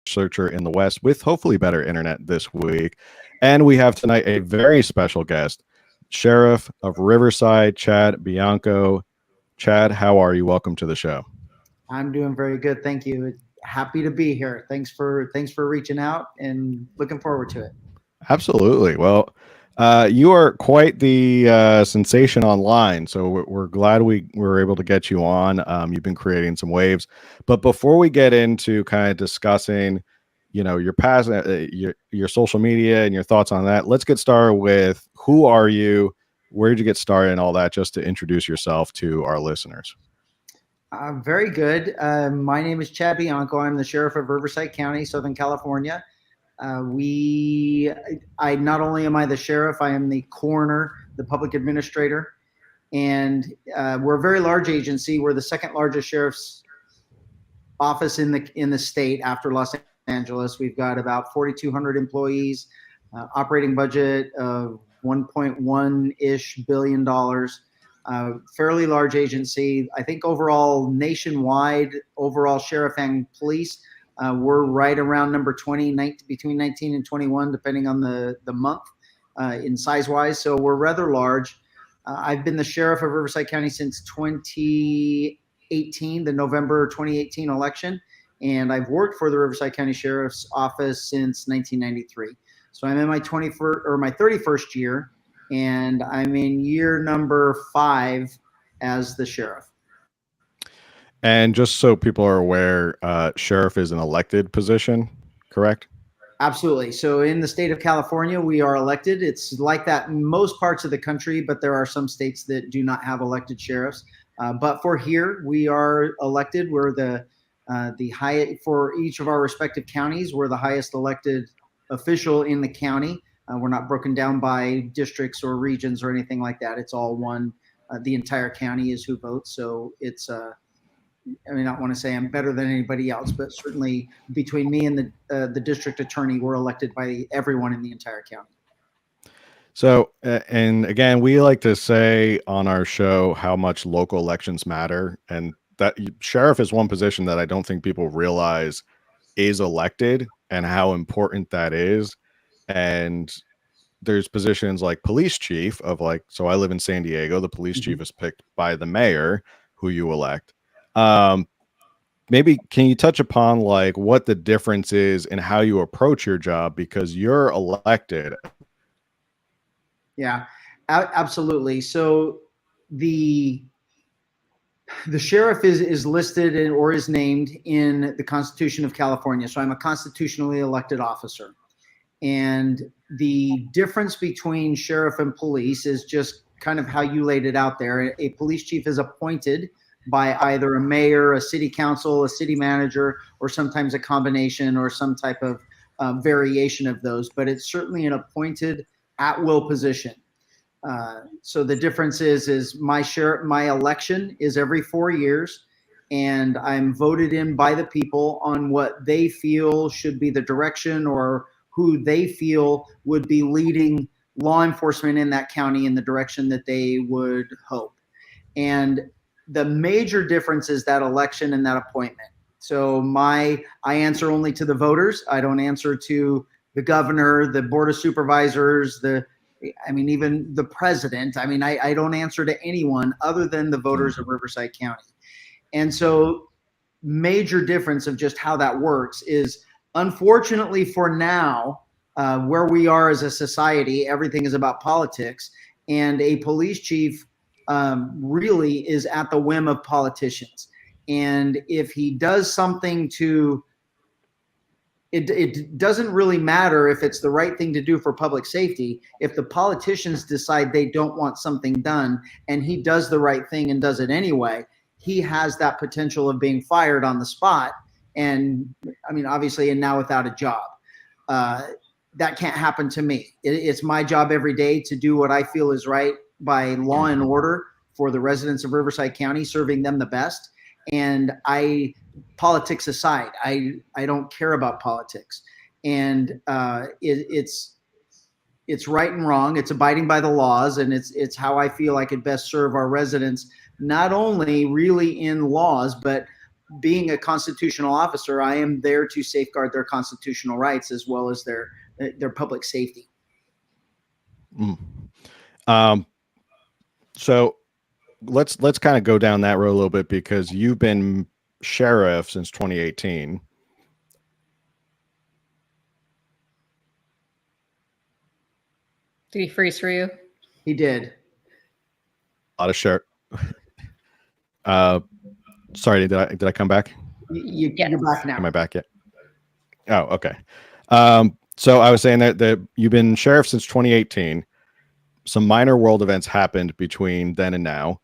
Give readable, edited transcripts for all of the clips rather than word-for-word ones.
searcher in the West with hopefully better internet this week. And we have tonight a very special guest, Sheriff of Riverside, Chad Bianco. Chad, how are you? Welcome to the show. I'm doing very good. Thank you. Happy to be here. Thanks for reaching out and looking forward to it. Absolutely. Well, you are quite the sensation online, so we're glad we were able to get you on. You've been creating some waves, but before we get into kind of discussing, your past, your social media and your thoughts on that, let's get started with who are you, where did you get started, and all that, just to introduce yourself to our listeners. Very good. My name is Chad Bianco. I'm the Sheriff of Riverside County, Southern California. I not only am I the sheriff, I am the coroner, the public administrator, and we're a very large agency. We're the second largest sheriff's office in the state after Los Angeles. We've got about 4,200 employees, operating budget of $1.1-ish billion. Fairly large agency. I think overall nationwide, overall sheriff and police, we're right around number 20, between 19 and 21, depending on the month in size-wise. So we're rather large. I've been the sheriff of Riverside County since 2018, the November 2018 election, and I've worked for the Riverside County Sheriff's Office since 1993. So I'm in my 31st year, and I'm in year number 5 as the sheriff. And just so people are aware, sheriff is an elected position, correct? Absolutely. So in the state of California, we are elected. It's like that in most parts of the country, but there are some states that do not have elected sheriffs. But for here, we are elected. We're the highest for each of our respective counties. We're the highest elected official in the county. We're not broken down by districts or regions or anything like that. It's all one. The entire county is who votes. So it's I mean, I don't want to say I'm better than anybody else, but certainly between me and the district attorney, we're elected by everyone in the entire county. So, and again, we like to say on our show how much local elections matter, and that sheriff is one position that I don't think people realize is elected and how important that is. And there's positions like police chief so I live in San Diego. The police chief is picked by the mayor, who you elect. Maybe can you touch upon what the difference is in how you approach your job because you're elected? Yeah, absolutely. So the sheriff is listed or is named in the Constitution of California. So I'm a constitutionally elected officer. And the difference between sheriff and police is just kind of how you laid it out there. A police chief is appointed by either a mayor, a city council, a city manager, or sometimes a combination or some type of variation of those. But it's certainly an appointed at-will position. So the difference is my election is every 4 years, and I'm voted in by the people on what they feel should be the direction or who they feel would be leading law enforcement in that county in the direction that they would hope. And the major difference is that election and that appointment. So I answer only to the voters. I don't answer to the governor, the board of supervisors, even the president. I mean, I don't answer to anyone other than the voters of Riverside County. And so major difference of just how that works is, unfortunately for now, where we are as a society, everything is about politics, and a police chief really is at the whim of politicians. And if he does something it doesn't really matter if it's the right thing to do for public safety. If the politicians decide they don't want something done and he does the right thing and does it anyway, he has that potential of being fired on the spot. And I mean, obviously, and now without a job. That can't happen to me. It's my job every day to do what I feel is right by law and order for the residents of Riverside County, serving them the best. And politics aside, I don't care about politics. And it's right and wrong. It's abiding by the laws, and it's how I feel I could best serve our residents, not only really in laws, but being a constitutional officer, I am there to safeguard their constitutional rights as well as their public safety. So let's kind of go down that road a little bit, because you've been sheriff since 2018. Did he freeze for you? He did. A lot of sheriff. Sorry, did I come back? You're back now. Am I back yet? Oh, okay. So I was saying that you've been sheriff since 2018. Some minor world events happened between then and now.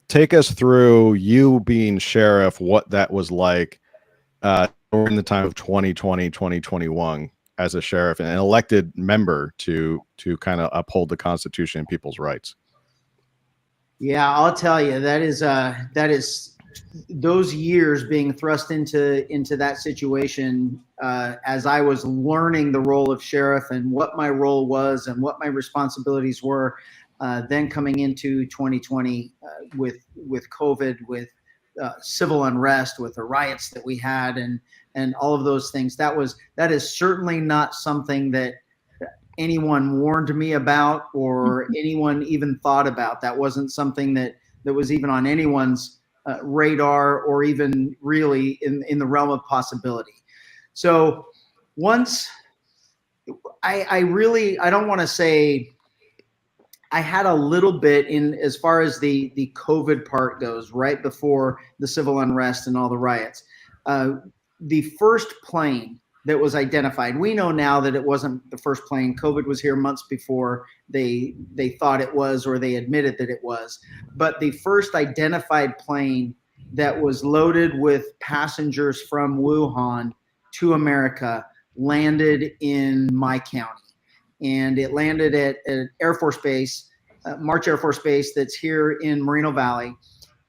Take us through you being sheriff, what that was like during the time of 2020, 2021 as a sheriff and an elected member to kind of uphold the Constitution and people's rights. Yeah, I'll tell you, that is those years being thrust into that situation as I was learning the role of sheriff and what my role was and what my responsibilities were. Then coming into 2020 with COVID, with civil unrest, with the riots that we had, and all of those things. That is certainly not something that anyone warned me about or anyone even thought about. That wasn't something that was even on anyone's radar or even really in the realm of possibility. So once I don't want to say I had a little bit in as far as the COVID part goes, right before the civil unrest and all the riots. The first plane that was identified, we know now that it wasn't the first plane. COVID was here months before they thought it was, or they admitted that it was. But the first identified plane that was loaded with passengers from Wuhan to America landed in my county. And it landed at an Air Force Base, March Air Force Base, that's here in Moreno Valley.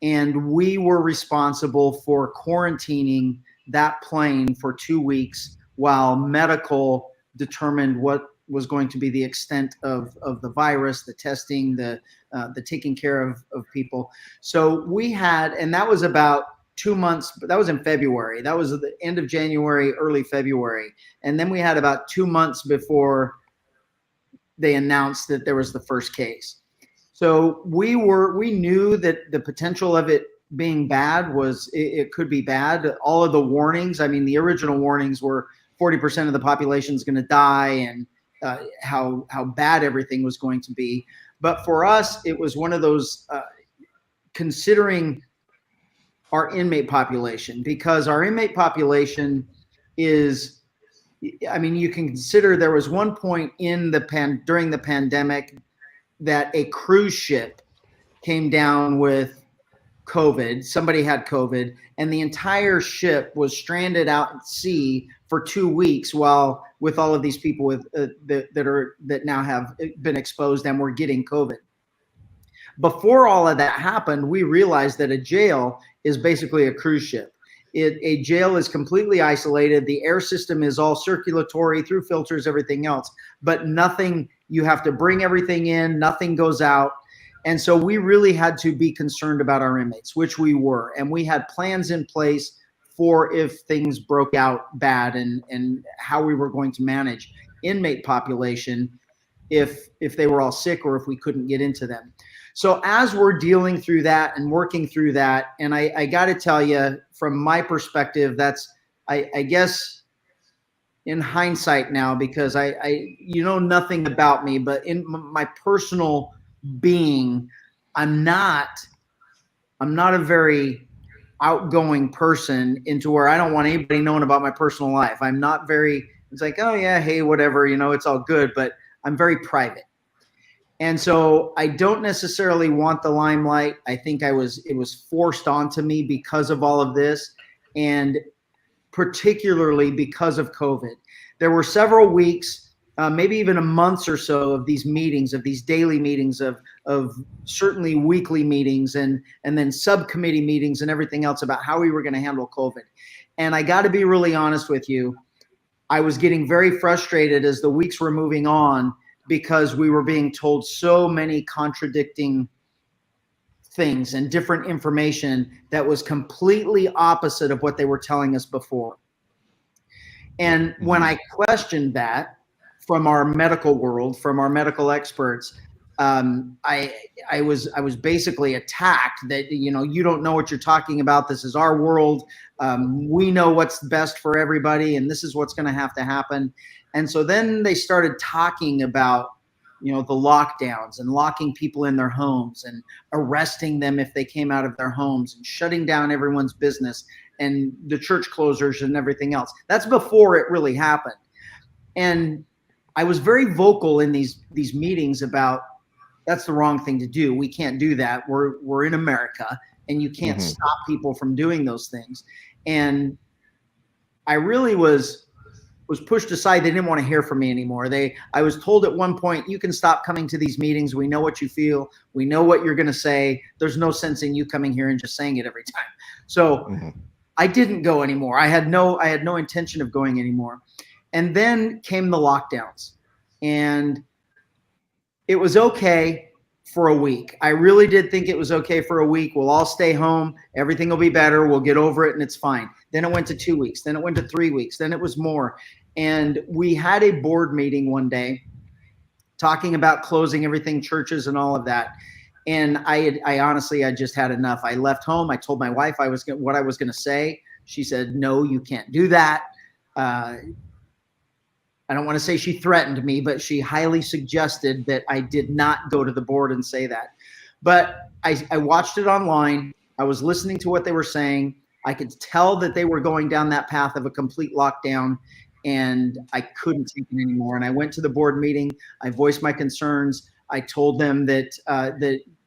And we were responsible for quarantining that plane for 2 weeks while medical determined what was going to be the extent of the virus, the testing, the taking care of people. So we had, and that was about 2 months, but that was in February. That was at the end of January, early February. And then we had about 2 months before they announced that there was the first case. So we knew that the potential of it being bad was, it could be bad. All of the warnings, I mean, the original warnings were 40% of the population is going to die, and how bad everything was going to be. But for us, it was one of those, considering our inmate population, because our inmate population is, I mean, you can consider there was one point during the pandemic that a cruise ship came down with COVID. Somebody had COVID, and the entire ship was stranded out at sea for 2 weeks, while with all of these people with that now have been exposed and were getting COVID. Before all of that happened, we realized that a jail is basically a cruise ship. A jail is completely isolated. The air system is all circulatory through filters, everything else, but nothing, you have to bring everything in, nothing goes out. And so we really had to be concerned about our inmates, which we were. And we had plans in place for if things broke out bad, and how we were going to manage inmate population if they were all sick or if we couldn't get into them. So as we're dealing through that and working through that, and I got to tell you, from my perspective, that's, I guess, in hindsight now, because you know nothing about me, but in my personal being, I'm not a very outgoing person, into where I don't want anybody knowing about my personal life. I'm not very, it's like, oh yeah, hey, whatever, you know, it's all good, but I'm very private. And so I don't necessarily want the limelight. I think it was forced onto me because of all of this, and particularly because of COVID. There were several weeks, maybe even a month or so, of these meetings, of these daily meetings, of certainly weekly meetings, and then subcommittee meetings and everything else about how we were going to handle COVID. And I got to be really honest with you, I was getting very frustrated as the weeks were moving on, because we were being told so many contradicting things and different information that was completely opposite of what they were telling us before. And when I questioned that from our medical world, from our medical experts, I was basically attacked that, you know, you don't know what you're talking about. This is our world. We know what's best for everybody, and this is what's going to have to happen. And so then they started talking about, you know, the lockdowns and locking people in their homes and arresting them if they came out of their homes and shutting down everyone's business and the church closures and everything else. That's before it really happened. And I was very vocal in these meetings about, that's the wrong thing to do. We can't do that. We're in America, and you can't stop people from doing those things. And I really was pushed aside. They didn't want to hear from me anymore. I was told at one point, you can stop coming to these meetings. We know what you feel. We know what you're going to say. There's no sense in you coming here and just saying it every time. So I didn't go anymore. I had no intention of going anymore. And then came the lockdowns, and it was okay for a week. I really did think it was okay for a week. We'll all stay home. Everything will be better. We'll get over it and it's fine. Then it went to 2 weeks. Then it went to 3 weeks. Then it was more. And we had a board meeting one day talking about closing everything, churches and all of that. And I honestly, I just had enough. I left home. I told my wife what I was going to say. She said, no, you can't do that. I don't want to say she threatened me, but she highly suggested that I did not go to the board and say that. But I watched it online. I was listening to what they were saying. I could tell that they were going down that path of a complete lockdown, and I couldn't take it anymore. And I went to the board meeting. I voiced my concerns. I told them that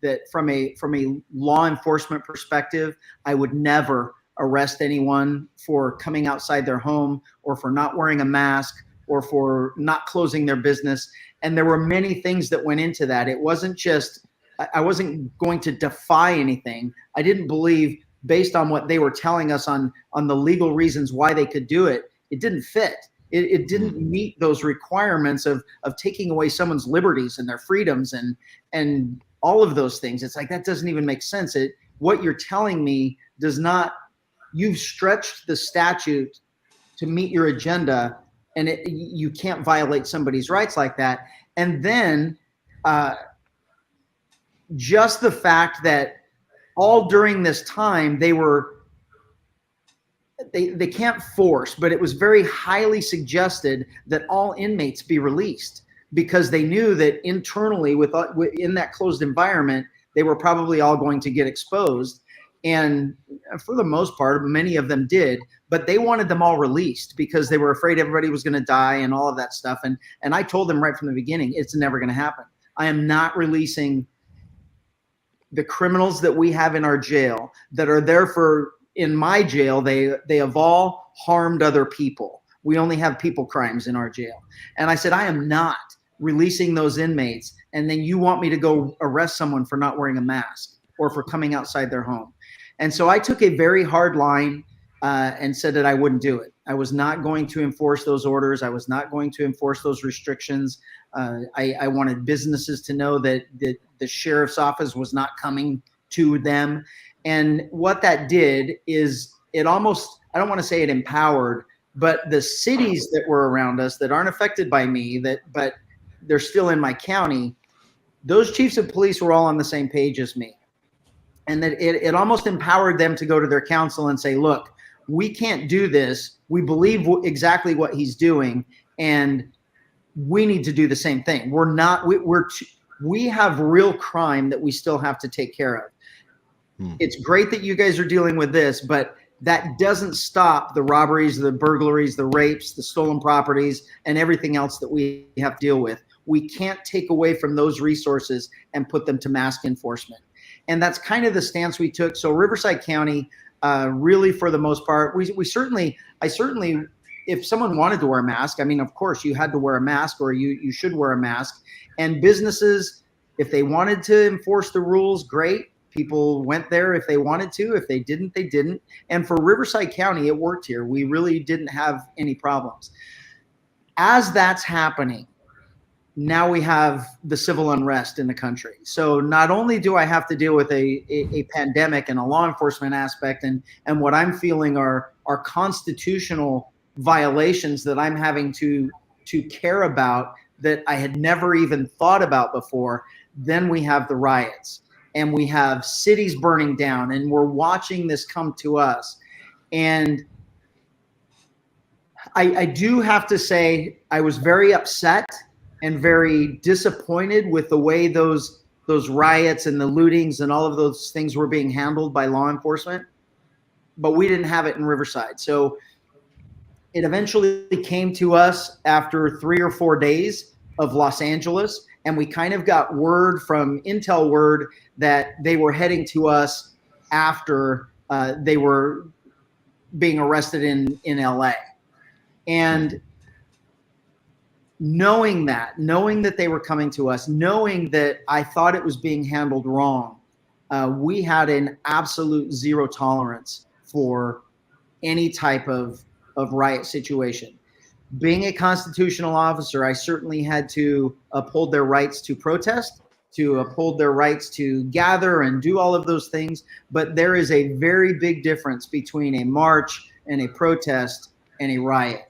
that from a law enforcement perspective, I would never arrest anyone for coming outside their home or for not wearing a mask or for not closing their business. And there were many things that went into that. It wasn't just, I wasn't going to defy anything. I didn't believe, based on what they were telling us on the legal reasons why they could do it, it didn't fit. It didn't meet those requirements of taking away someone's liberties and their freedoms and all of those things. It's like, that doesn't even make sense. What you're telling me does not, you've stretched the statute to meet your agenda, and you can't violate somebody's rights like that. And then just the fact that all during this time they can't force, but it was very highly suggested that all inmates be released, because they knew that internally in that closed environment, they were probably all going to get exposed. And for the most part, many of them did, but they wanted them all released because they were afraid everybody was going to die and all of that stuff. And I told them right from the beginning, it's never going to happen. I am not releasing the criminals that we have in our jail that are there in my jail. They have all harmed other people. We only have people crimes in our jail. And I said, I am not releasing those inmates. And then you want me to go arrest someone for not wearing a mask or for coming outside their home. And so I took a very hard line and said that I wouldn't do it. I was not going to enforce those orders. I was not going to enforce those restrictions. I wanted businesses to know that the sheriff's office was not coming to them. And what that did is it almost, I don't want to say it empowered, but the cities that were around us that aren't affected by me, but they're still in my county, those chiefs of police were all on the same page as me. And that it almost empowered them to go to their council and say, look, we can't do this. We believe exactly what he's doing, and we need to do the same thing. We have real crime that we still have to take care of. It's great that you guys are dealing with this, but that doesn't stop the robberies, the burglaries, the rapes, the stolen properties, and everything else that we have to deal with. We can't take away from those resources and put them to mask enforcement. And that's kind of the stance we took. So Riverside County, really for the most part, I certainly, if someone wanted to wear a mask, I mean, of course you had to wear a mask, or you should wear a mask. And businesses, if they wanted to enforce the rules, great. People went there if they wanted to. If they didn't, they didn't. And for Riverside County, it worked here. We really didn't have any problems. As that's happening, now we have the civil unrest in the country. So not only do I have to deal with a pandemic and a law enforcement aspect, and what I'm feeling are constitutional violations that I'm having to care about that I had never even thought about before. Then we have the riots, and we have cities burning down, and we're watching this come to us. And I do have to say I was very upset and very disappointed with the way those riots and the lootings and all of those things were being handled by law enforcement. But we didn't have it in Riverside. So it eventually came to us after 3 or 4 days of Los Angeles, and we kind of got word from intel word that they were heading to us after they were being arrested in LA. And knowing that they were coming to us, knowing that I thought it was being handled wrong, we had an absolute zero tolerance for any type of riot situation. Being a constitutional officer, I certainly had to uphold their rights to protest, to uphold their rights to gather and do all of those things. But there is a very big difference between a march and a protest and a riot.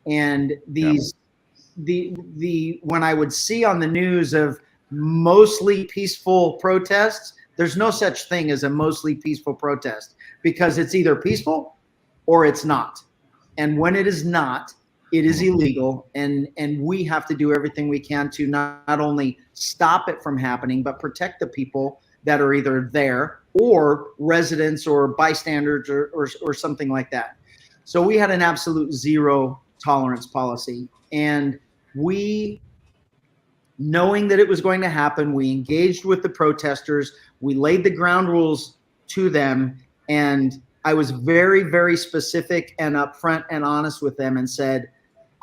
And these, when I would see on the news of mostly peaceful protests, there's no such thing as a mostly peaceful protest, because it's either peaceful or it's not. And when it is not, it is illegal, and we have to do everything we can to not only stop it from happening, but protect the people that are either there or residents or bystanders or something like that. So we had an absolute zero tolerance policy, and we, knowing that it was going to happen, we engaged with the protesters, we laid the ground rules to them, and I was very, very specific and upfront and honest with them and said,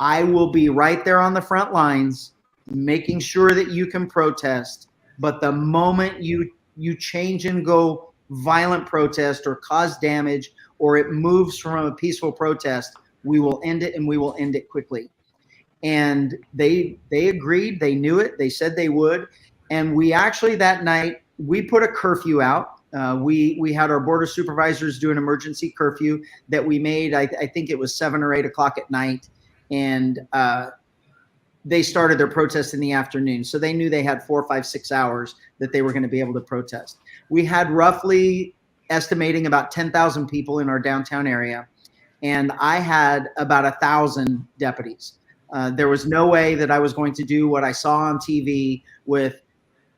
I will be right there on the front lines, making sure that you can protest. But the moment you change and go violent protest or cause damage, or it moves from a peaceful protest, we will end it, and we will end it quickly. And they agreed. They knew it. They said they would. And we actually, that night, we put a curfew out. We had our board of supervisors do an emergency curfew that we made. I think it was 7 or 8 o'clock at night. And they started their protest in the afternoon. So they knew they had 4, 5, 6 hours that they were going to be able to protest. We had roughly, estimating, about 10,000 people in our downtown area. And I had about 1,000 deputies. There was no way that I was going to do what I saw on TV with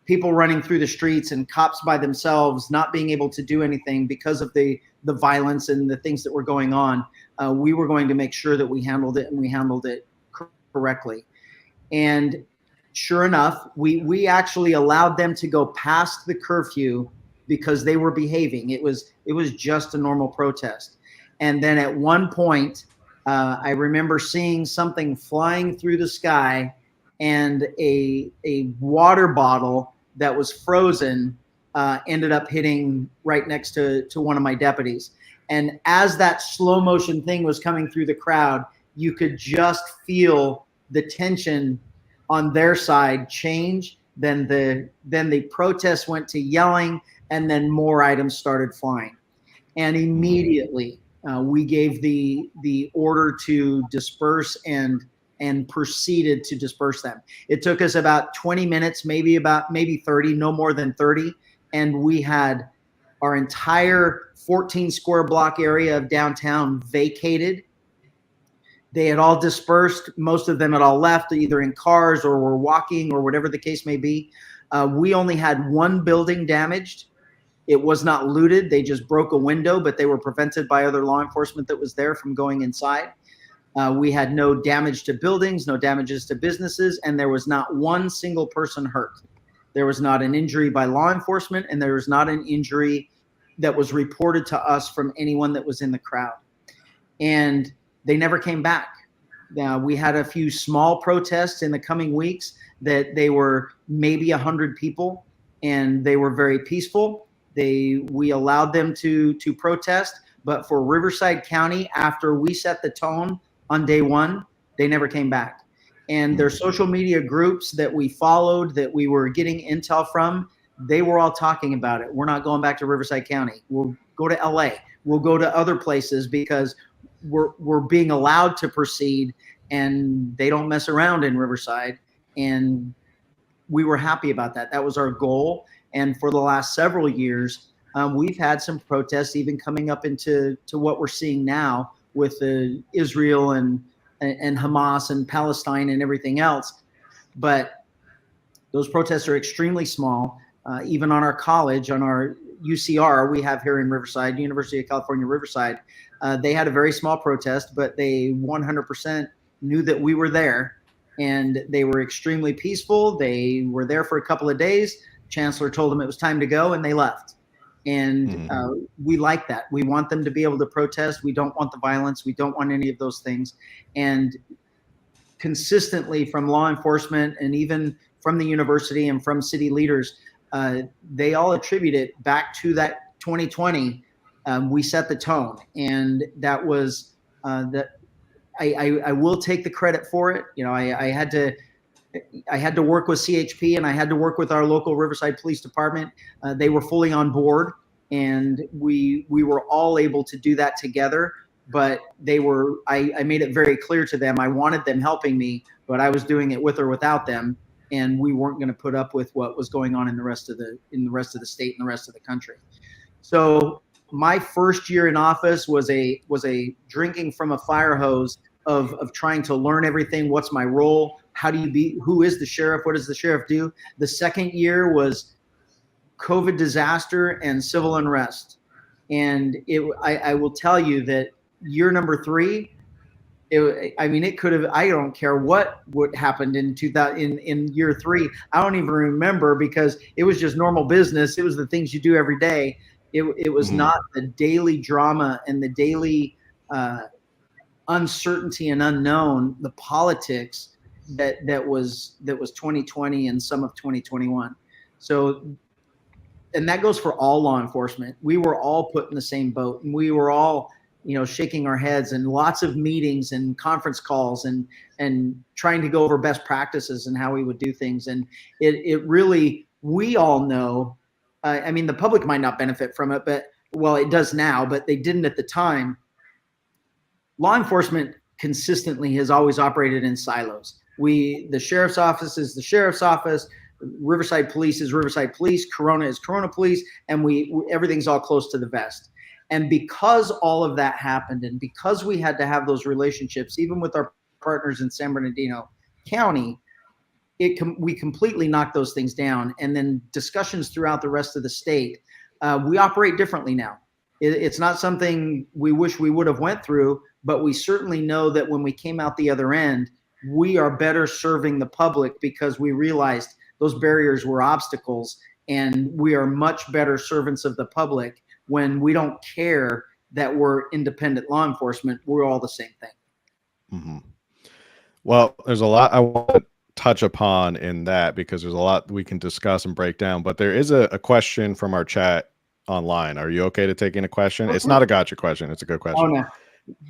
people running through the streets and cops by themselves not being able to do anything because of the violence and the things that were going on. We were going to make sure that we handled it, and we handled it correctly. And sure enough, we actually allowed them to go past the curfew because they were behaving. It was just a normal protest. And then at one point, I remember seeing something flying through the sky, and a water bottle that was frozen ended up hitting right next to one of my deputies. And as that slow motion thing was coming through the crowd, you could just feel the tension on their side change. Then the protest went to yelling, and then more items started flying. And immediately we gave the order to disperse and proceeded to disperse them. It took us about 20 minutes, maybe 30, no more than 30. And we had our entire 14 square block area of downtown vacated. They had all dispersed. Most of them had all left, either in cars or were walking or whatever the case may be. We only had one building damaged. It was not looted. They just broke a window, but they were prevented by other law enforcement that was there from going inside. We had no damage to buildings, no damages to businesses, and there was not one single person hurt. There was not an injury by law enforcement, and there was not an injury that was reported to us from anyone that was in the crowd. And they never came back. We had a few small protests in the coming weeks that they were maybe 100 people, and they were very peaceful. We allowed them to protest, but for Riverside County, after we set the tone on day one, they never came back. And their social media groups that we followed, that we were getting intel from, they were all talking about it. We're not going back to Riverside County. We'll go to LA. We'll go to other places because we're being allowed to proceed, and they don't mess around in Riverside. And we were happy about that. That was our goal. And for the last several years, we've had some protests even coming up into what we're seeing now with Israel and Hamas and Palestine and everything else. But those protests are extremely small. Even on our college, on our UCR we have here in Riverside, University of California, Riverside, they had a very small protest, but they 100% knew that we were there, and they were extremely peaceful. They were there for a couple of days. Chancellor told them it was time to go, and they left. And we like that. We want them to be able to protest. We don't want the violence. We don't want any of those things. And consistently from law enforcement and even from the university and from city leaders, they all attribute it back to that 2020. We set the tone, and that was that. I will take the credit for it. You know, I had to work with CHP, and I had to work with our local Riverside Police Department. They were fully on board, and we were all able to do that together. But I made it very clear to them I wanted them helping me, but I was doing it with or without them, and we weren't going to put up with what was going on in the rest of the state and the rest of the country. So my first year in office was a drinking from a fire hose of trying to learn everything. What's my role? Who is the sheriff? What does the sheriff do? The second year was COVID disaster and civil unrest. And I will tell you that year number 3, it could have, I don't care what happened in year 3. I don't even remember, because it was just normal business. It was the things you do every day. It was not the daily drama and the daily uncertainty and unknown, the politics that was 2020 and some of 2021. So, and that goes for all law enforcement. We were all put in the same boat, and we were all, shaking our heads, and lots of meetings and conference calls and trying to go over best practices and how we would do things. And it really, we all know, the public might not benefit from it, but it does now, but they didn't at the time. Law enforcement consistently has always operated in silos. The sheriff's office is the sheriff's office, Riverside Police is Riverside Police, Corona is Corona Police, and everything's all close to the vest. And because all of that happened, and because we had to have those relationships, even with our partners in San Bernardino County, we completely knocked those things down. And then discussions throughout the rest of the state, we operate differently now. It's not something we wish we would have went through, but we certainly know that when we came out the other end, we are better serving the public, because we realized those barriers were obstacles, and we are much better servants of the public when we don't care that we're independent law enforcement. We're all the same thing. Mm-hmm. Well, there's a lot I want to touch upon in that, because there's a lot we can discuss and break down, but there is a question from our chat online. Are you okay to take in a question? Okay. It's not a gotcha question. It's a good question. Oh, no.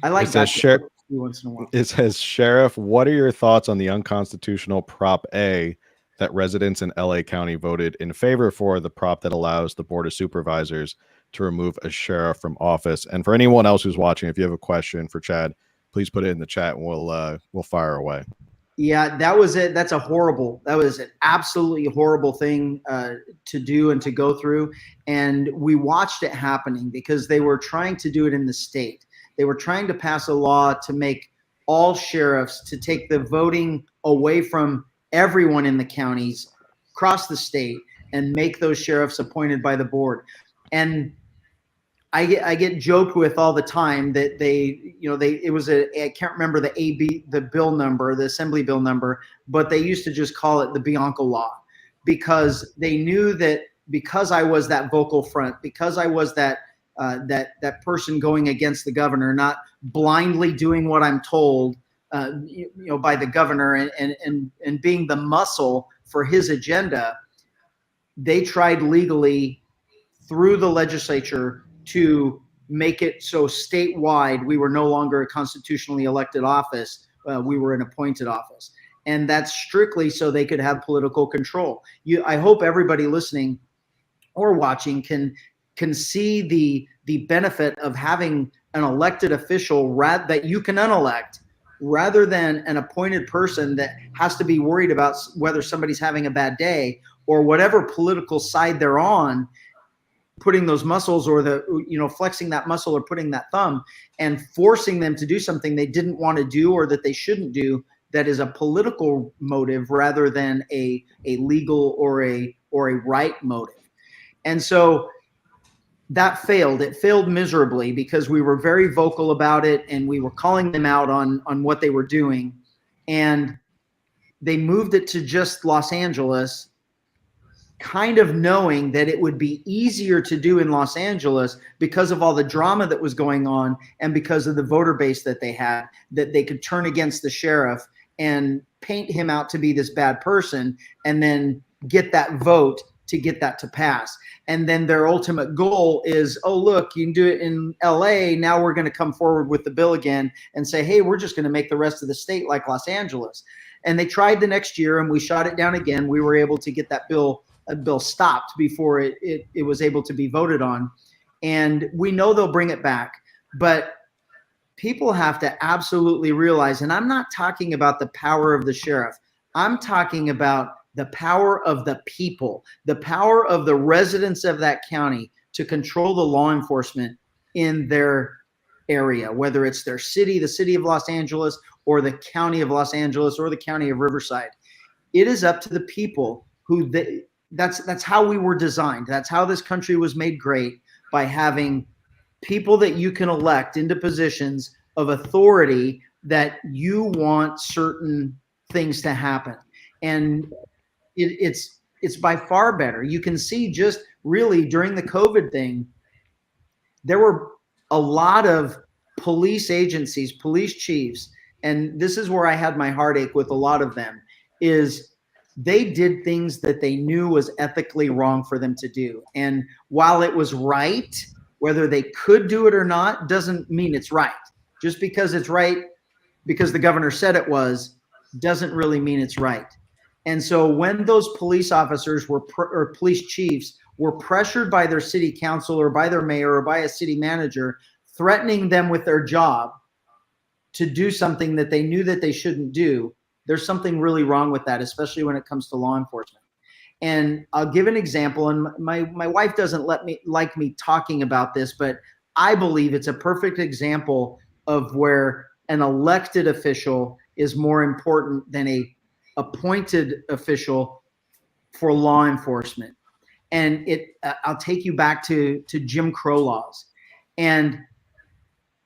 I like it says, once in a while. It says, Sheriff, what are your thoughts on the unconstitutional Prop A that residents in LA County voted in favor for, the prop that allows the Board of Supervisors to remove a sheriff from office? And for anyone else who's watching, if you have a question for Chad, please put it in the chat, and we'll fire away. Yeah, that was it. That was an absolutely horrible thing to do and to go through. And we watched it happening, because they were trying to do it in the state. They were trying to pass a law to make all sheriffs, to take the voting away from everyone in the counties across the state, and make those sheriffs appointed by the board. And I get joked with all the time that I can't remember the bill number, the assembly bill number, but they used to just call it the Bianco law, because they knew that because I was that vocal front, because I was that person going against the governor, not blindly doing what I'm told, by the governor, and being the muscle for his agenda, they tried legally through the legislature to make it so statewide we were no longer a constitutionally elected office. We were an appointed office. And that's strictly so they could have political control. I hope everybody listening or watching can see the benefit of having an elected official that you can unelect, rather than an appointed person that has to be worried about whether somebody's having a bad day or whatever political side they're on, putting those muscles or flexing that muscle or putting that thumb and forcing them to do something they didn't want to do or that they shouldn't do, that is a political motive rather than a legal or a right motive. And so that failed. It failed miserably because we were very vocal about it and we were calling them out on what they were doing. And they moved it to just Los Angeles, kind of knowing that it would be easier to do in Los Angeles because of all the drama that was going on and because of the voter base that they had, that they could turn against the sheriff and paint him out to be this bad person and then get that vote to get that to pass. And then their ultimate goal is, oh, look, you can do it in LA. Now we're going to come forward with the bill again and say, hey, we're just going to make the rest of the state like Los Angeles. And they tried the next year and we shot it down again. We were able to get that bill stopped before it was able to be voted on. And we know they'll bring it back. But people have to absolutely realize, and I'm not talking about the power of the sheriff. I'm talking about the power of the people, the power of the residents of that county to control the law enforcement in their area, whether it's their city, the city of Los Angeles, or the county of Los Angeles, or the county of Riverside. It is up to the people who that's how we were designed. That's how this country was made great, by having people that you can elect into positions of authority that you want certain things to happen. And it's by far better. You can see just really during the COVID thing, there were a lot of police agencies, police chiefs, and this is where I had my heartache with a lot of them, is they did things that they knew was ethically wrong for them to do. And while it was right, whether they could do it or not doesn't mean it's right. Just because it's right because the governor said it was, doesn't really mean it's right. And so when those police officers or police chiefs were pressured by their city council or by their mayor or by a city manager, threatening them with their job to do something that they knew that they shouldn't do, there's something really wrong with that, especially when it comes to law enforcement. And I'll give an example, and my wife doesn't like me talking about this, but I believe it's a perfect example of where an elected official is more important than a appointed official for law enforcement. And I'll take you back to Jim Crow laws. And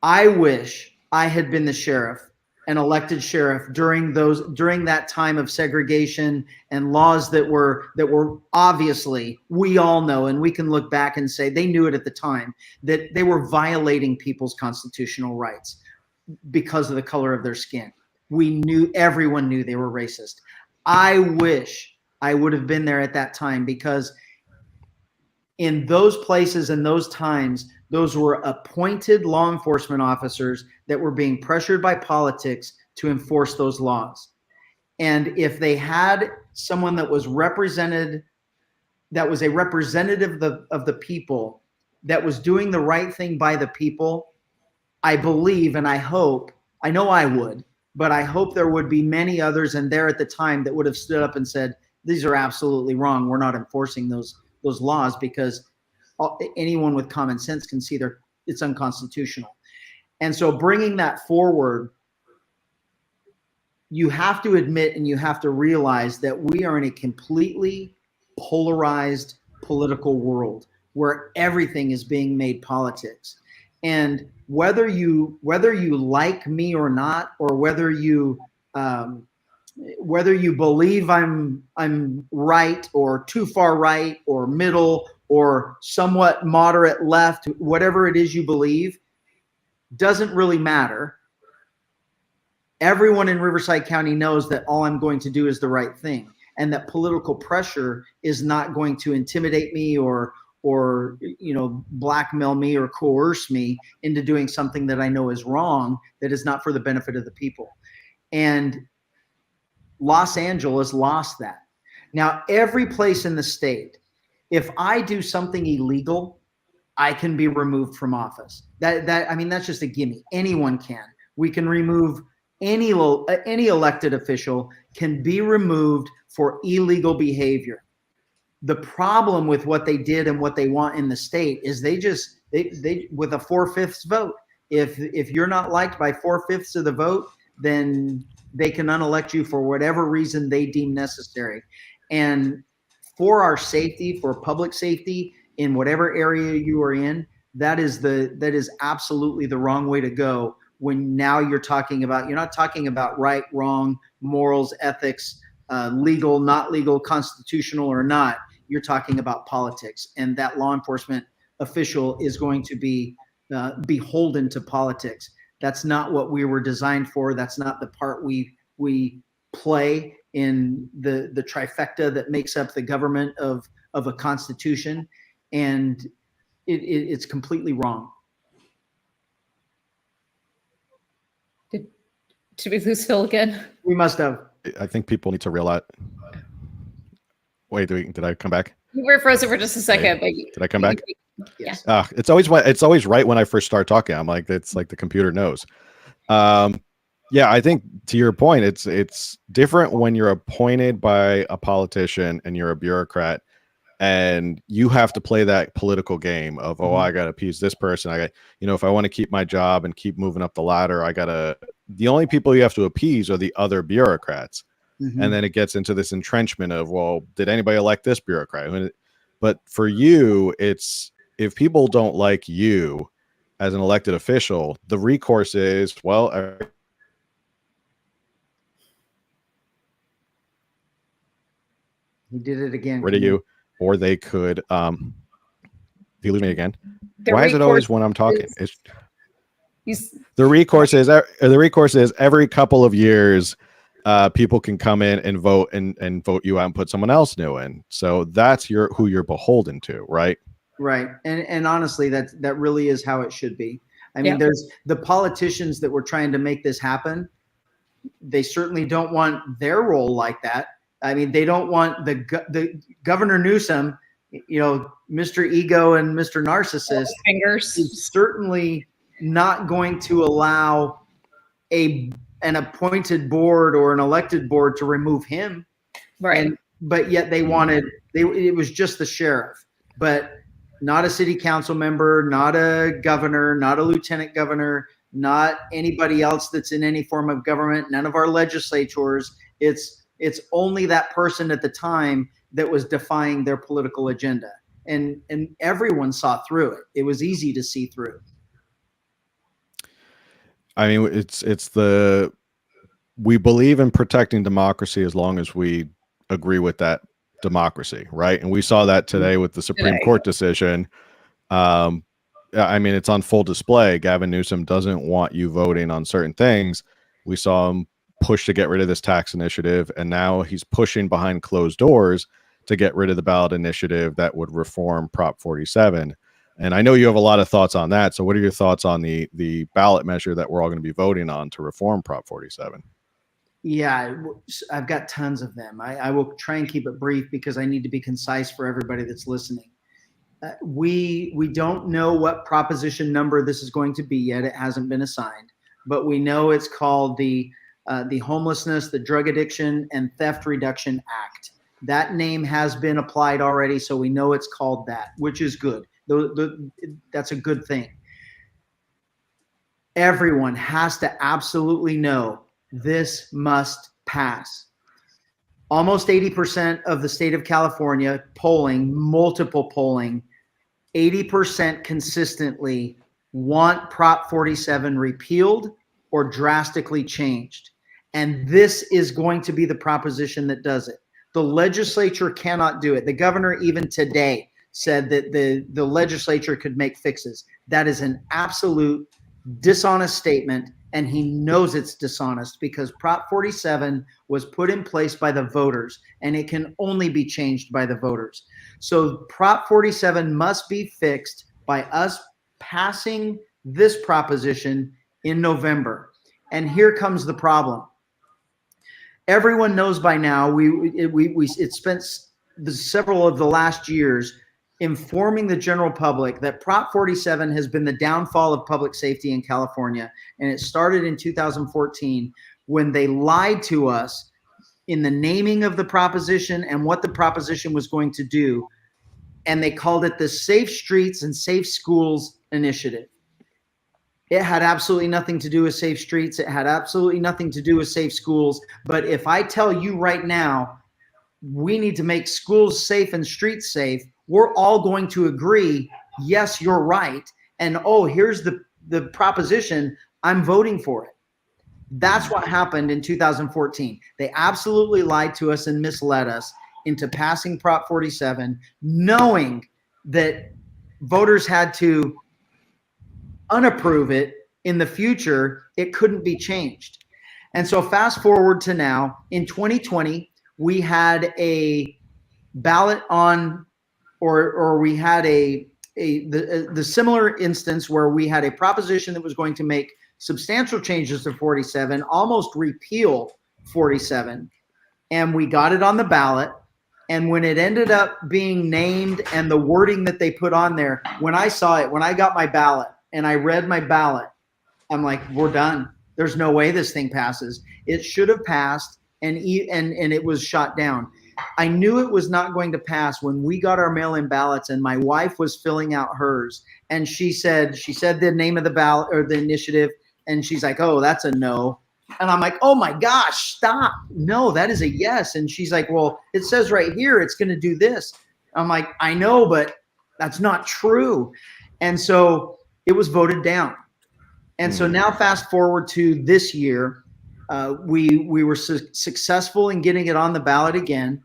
I wish I had been the sheriff, an elected sheriff during that time of segregation and laws that were obviously, we all know, and we can look back and say they knew it at the time, that they were violating people's constitutional rights because of the color of their skin. Everyone knew they were racist. I wish I would have been there at that time, because in those places and those times, those were appointed law enforcement officers that were being pressured by politics to enforce those laws. And if they had someone that was represented, that was a representative of the people, that was doing the right thing by the people, I believe and I hope, I know I would, but I hope there would be many others and there at the time that would have stood up and said, these are absolutely wrong. We're not enforcing those laws, because anyone with common sense can see it's unconstitutional. And so bringing that forward, you have to admit and you have to realize that we are in a completely polarized political world where everything is being made politics. And whether you like me or not, or whether you believe I'm right or too far right or middle or somewhat moderate left, whatever it is you believe, doesn't really matter. Everyone in Riverside County knows that all I'm going to do is the right thing, and that political pressure is not going to intimidate me or blackmail me or coerce me into doing something that I know is wrong, that is not for the benefit of the people. And Los Angeles lost that. Now, every place in the state, if I do something illegal, I can be removed from office. I mean, that's just a gimme. Anyone can. We can remove any elected official can be removed for illegal behavior. The problem with what they did and what they want in the state is they with a 4/5 vote. If you're not liked by 4/5 of the vote, then they can unelect you for whatever reason they deem necessary. And for our safety, for public safety, in whatever area you are in, that is absolutely the wrong way to go. When now you're not talking about right, wrong, morals, ethics, legal, not legal, constitutional or not. You're talking about politics, and that law enforcement official is going to be beholden to politics. That's not what we were designed for. That's not the part we play in the trifecta that makes up the government of a constitution, and it's completely wrong. Did we lose Phil again? We must have. I think people need to realize. Wait, did I come back? You were frozen for just a second, but did I come back? Yes. It's always right when I first start talking. I'm like, it's like the computer knows. Yeah, I think to your point, it's different when you're appointed by a politician and you're a bureaucrat, and you have to play that political game of, oh, I got to appease this person. I got, if I want to keep my job and keep moving up the ladder, the only people you have to appease are the other bureaucrats. And then it gets into this entrenchment of, well, did anybody elect this bureaucrat? But for you, it's, if people don't like you as an elected official, the recourse is, well, he did it again. Rid of you, or they could, if you lose me again, why is it always when I'm talking? The recourse is every couple of years, people can come in and vote and vote you out and put someone else new in. So that's who you're beholden to, right? Right. And honestly, that really is how it should be. I mean, there's the politicians that were trying to make this happen. They certainly don't want their role like that. I mean, they don't want the Governor Newsom, Mr. Ego and Mr. Narcissist is certainly not going to allow an appointed board or an elected board to remove him. Right. But yet it was just the sheriff, but not a city council member, not a governor, not a lieutenant governor, not anybody else that's in any form of government, none of our legislators. It's only that person at the time that was defying their political agenda. And everyone saw through it. It was easy to see through. I mean, we believe in protecting democracy as long as we agree with that democracy, right? And we saw that today with the Supreme Court decision. I mean, it's on full display. Gavin Newsom doesn't want you voting on certain things. We saw him push to get rid of this tax initiative, and now he's pushing behind closed doors to get rid of the ballot initiative that would reform Prop 47. And I know you have a lot of thoughts on that. So what are your thoughts on the ballot measure that we're all going to be voting on to reform Prop 47? Yeah, I've got tons of them. I will try and keep it brief because I need to be concise for everybody that's listening. We don't know what proposition number this is going to be yet. It hasn't been assigned, but we know it's called the Homelessness, the Drug Addiction, and Theft Reduction Act. That name has been applied already, so we know it's called that, which is good. That's a good thing. Everyone has to absolutely know this must pass. Almost 80% of the state of California multiple polling, 80% consistently want Prop 47 repealed or drastically changed. And this is going to be the proposition that does it. The legislature cannot do it. The governor even today said that the legislature could make fixes. That is an absolute dishonest statement, and he knows it's dishonest because Prop 47 was put in place by the voters, and it can only be changed by the voters. So Prop 47 must be fixed by us passing this proposition in November. And here comes the problem. everyone knows by now. We spent several of the last years informing the general public that Prop 47 has been the downfall of public safety in California, and it started in 2014 when they lied to us in the naming of the proposition and what the proposition was going to do, and they called it the Safe Streets and Safe Schools Initiative. It had absolutely nothing to do with safe streets. It had absolutely nothing to do with safe schools. But if I tell you right now, we need to make schools safe and streets safe, we're all going to agree, yes, you're right. And oh, here's the proposition, I'm voting for it. That's what happened in 2014. They absolutely lied to us and misled us into passing Prop 47, knowing that voters had to unapprove it in the future. It couldn't be changed. And so fast forward to now, in 2020, we had a ballot on, or we had the similar instance where we had a proposition that was going to make substantial changes to 47, almost repeal 47, and we got it on the ballot. And when it ended up being named and the wording that they put on there, when I saw it, when I got my ballot and I read my ballot, I'm like, we're done. There's no way this thing passes. It should have passed, and it was shot down. I knew it was not going to pass when we got our mail-in ballots and my wife was filling out hers, and she said the name of the ballot or the initiative, and she's like, oh, that's a no. And I'm like, oh my gosh, stop. No, that is a yes. And she's like, well, it says right here it's going to do this. I'm like, I know, but that's not true. And so it was voted down. And so now fast forward to this year, we were successful in getting it on the ballot again.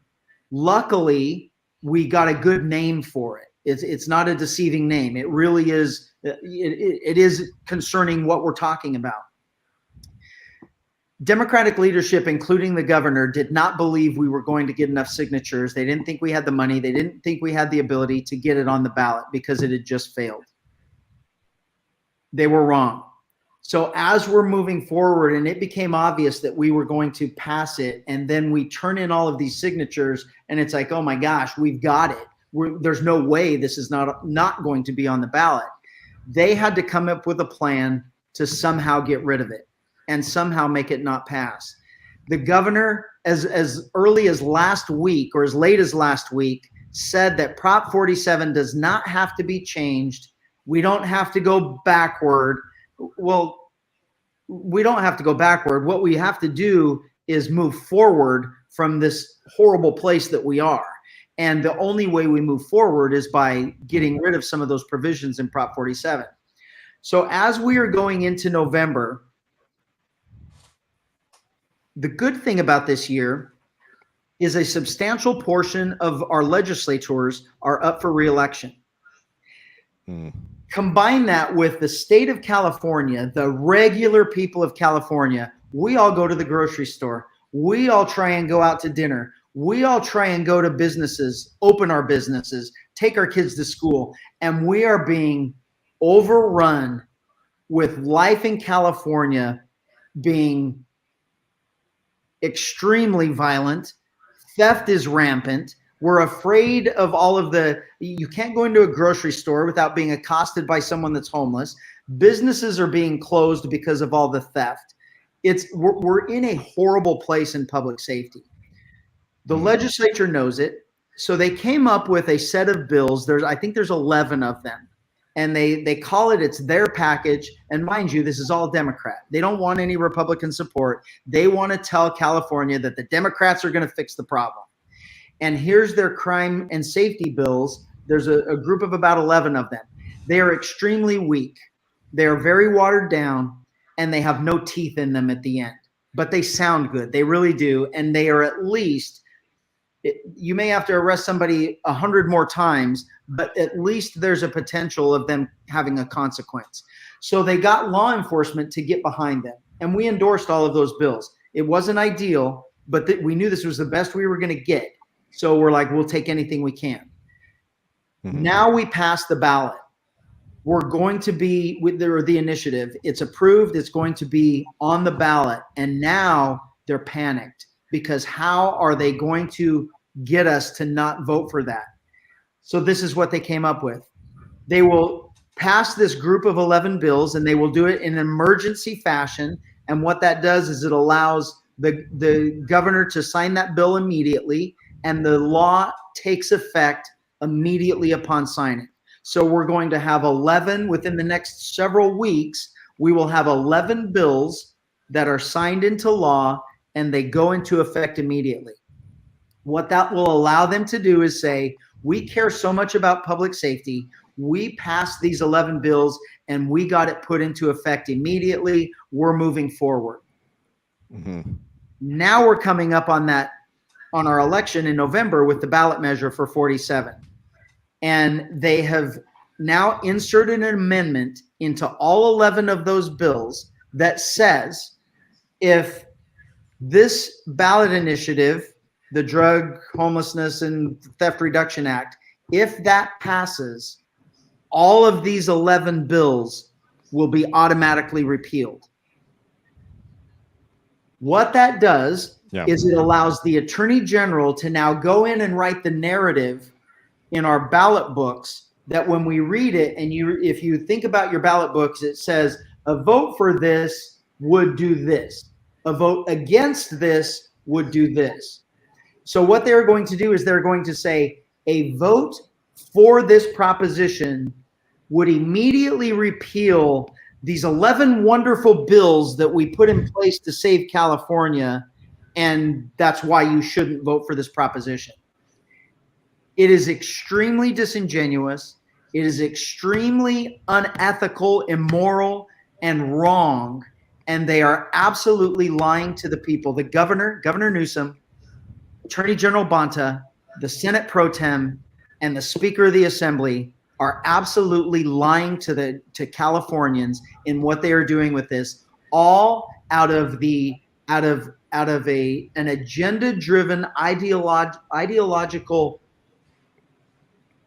Luckily, we got a good name for it. It's not a deceiving name. It really is. It is concerning what we're talking about. Democratic leadership, including the governor, did not believe we were going to get enough signatures. They didn't think we had the money. They didn't think we had the ability to get it on the ballot because it had just failed. They were wrong. So as we're moving forward and it became obvious that we were going to pass it, and then we turn in all of these signatures and it's like, oh my gosh, we've got it. There's no way this is not going to be on the ballot. They had to come up with a plan to somehow get rid of it and somehow make it not pass. The governor, as early as last week or as late as last week, said that Prop 47 does not have to be changed. We don't have to go backward. Well, we don't have to go backward. What we have to do is move forward from this horrible place that we are. And the only way we move forward is by getting rid of some of those provisions in Prop 47. So as we are going into November, the good thing about this year is a substantial portion of our legislators are up for re-election. Combine that with the state of California, the regular people of California, we all go to the grocery store. We all try and go out to dinner. We all try and go to businesses, open our businesses, take our kids to school, and we are being overrun with life in California being extremely violent. Theft is rampant. We're afraid of all of you can't go into a grocery store without being accosted by someone that's homeless. Businesses are being closed because of all the theft. We're in a horrible place in public safety. The legislature knows it. So they came up with a set of bills. I think there's 11 of them. And they call it's their package. And mind you, this is all Democrat. They don't want any Republican support. They want to tell California that the Democrats are going to fix the problem. And here's their crime and safety bills. There's a group of about 11 of them. They are extremely weak. They are very watered down, and they have no teeth in them at the end. But they sound good. They really do. And they are at least, you may have to arrest somebody 100 more times, but at least there's a potential of them having a consequence. So they got law enforcement to get behind them. And we endorsed all of those bills. It wasn't ideal, but we knew this was the best we were going to get. So we're like, we'll take anything we can. Now we pass the ballot. We're going to be with the initiative. It's approved. It's going to be on the ballot. And now they're panicked. because how are they going to get us to not vote for that? So this is what they came up with. They will pass this group of 11 bills, and they will do it in an emergency fashion. And what that does is it allows the governor to sign that bill immediately, and the law takes effect immediately upon signing. So we're going to have 11 within the next several weeks. We will have 11 bills that are signed into law, and they go into effect immediately. What that will allow them to do is say, we care so much about public safety. We passed these 11 bills and we got it put into effect immediately. We're moving forward. Mm-hmm. Now we're coming up on that, on our election in November with the ballot measure for 47. And they have now inserted an amendment into all 11 of those bills that says if this ballot initiative, the Drug, Homelessness, and Theft Reduction Act, if that passes, all of these 11 bills will be automatically repealed. What that does is it allows the Attorney General to now go in and write the narrative in our ballot books that when we read it, and if you think about your ballot books, it says a vote for this would do this. A vote against this would do this. So what they're going to do is they're going to say a vote for this proposition would immediately repeal these 11 wonderful bills that we put in place to save California, and that's why you shouldn't vote for this proposition. It is extremely disingenuous. It is extremely unethical, immoral, and wrong, and they are absolutely lying to the people. The governor, Governor Newsom, Attorney General Bonta, the Senate Pro Tem, and the Speaker of the Assembly are absolutely lying to Californians in what they are doing with this, all out of an agenda-driven ideological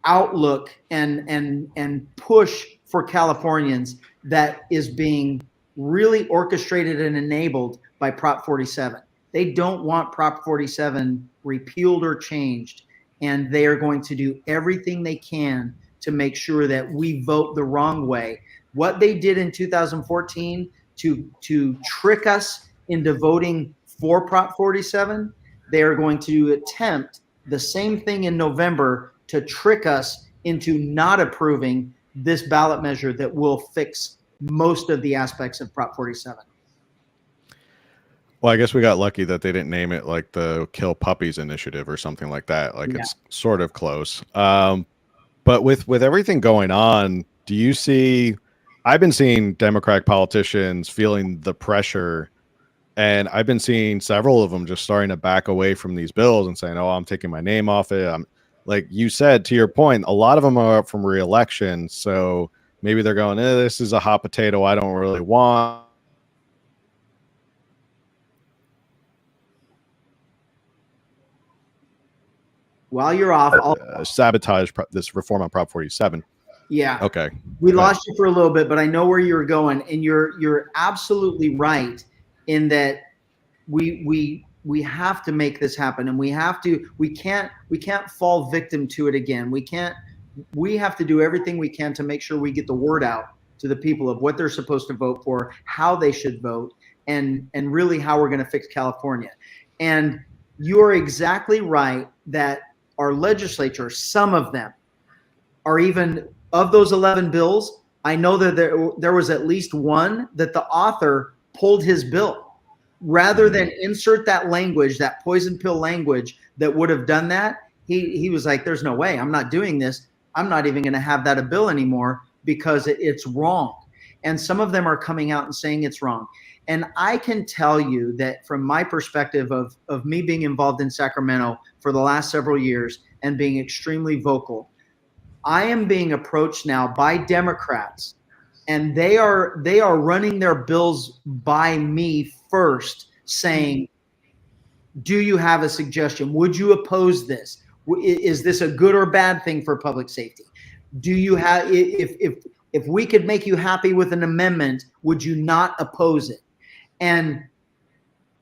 outlook and push for Californians that is being really orchestrated and enabled by Prop 47. They don't want Prop 47 repealed or changed, and they are going to do everything they can to make sure that we vote the wrong way. What they did in 2014 to trick us into voting for Prop 47, they are going to attempt the same thing in November to trick us into not approving this ballot measure that will fix most of the aspects of Prop 47. Well, I guess we got lucky that they didn't name it like the Kill Puppies Initiative or something like that. Like it's sort of close. But with everything going on, do you see, I've been seeing Democratic politicians feeling the pressure, and I've been seeing several of them just starting to back away from these bills and saying, oh, I'm taking my name off it. I'm, like you said, to your point, a lot of them are up from re-election. So maybe they're going, this is a hot potato I don't really want. While you're off, I'll sabotage this reform on Prop 47. Yeah. Okay. We lost you for a little bit, but I know where you were going, and you're absolutely right in that we have to make this happen, and we can't fall victim to it again. We have to do everything we can to make sure we get the word out to the people of what they're supposed to vote for, how they should vote, and really how we're going to fix California. And you're exactly right that our legislature, some of them are even of those 11 bills. I know that there was at least one that the author pulled his bill rather than insert that language, that poison pill language that would have done that. He was like, there's no way, I'm not doing this. I'm not even going to have that a bill anymore because it's wrong. And some of them are coming out and saying it's wrong. And I can tell you that from my perspective of me being involved in Sacramento for the last several years and being extremely vocal, I am being approached now by Democrats, and they are running their bills by me first, saying, do you have a suggestion? Would you oppose this? Is this a good or bad thing for public safety? Do you have, if we could make you happy with an amendment, would you not oppose it? And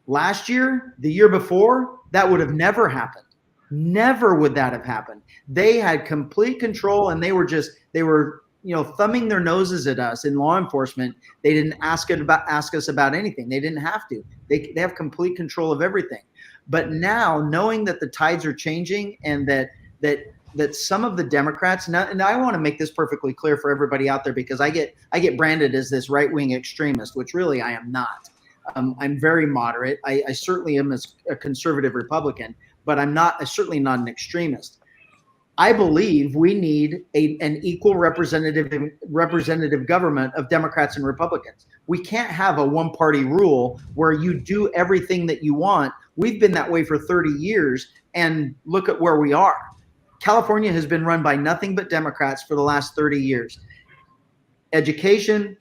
Last year, the year before, that would have never happened. Never would that have happened. They had complete control, and they were thumbing their noses at us in law enforcement. They didn't ask us about anything. They didn't have to. They have complete control of everything. But now, knowing that the tides are changing, and that some of the Democrats now, and I want to make this perfectly clear for everybody out there, because I get branded as this right-wing extremist, which really I am not. I'm very moderate. I certainly am a conservative Republican, but I'm certainly not an extremist. I believe we need an equal representative government of Democrats and Republicans. We can't have a one-party rule where you do everything that you want. We've been that way for 30 years, and look at where we are. California has been run by nothing but Democrats for the last 30 years. Education,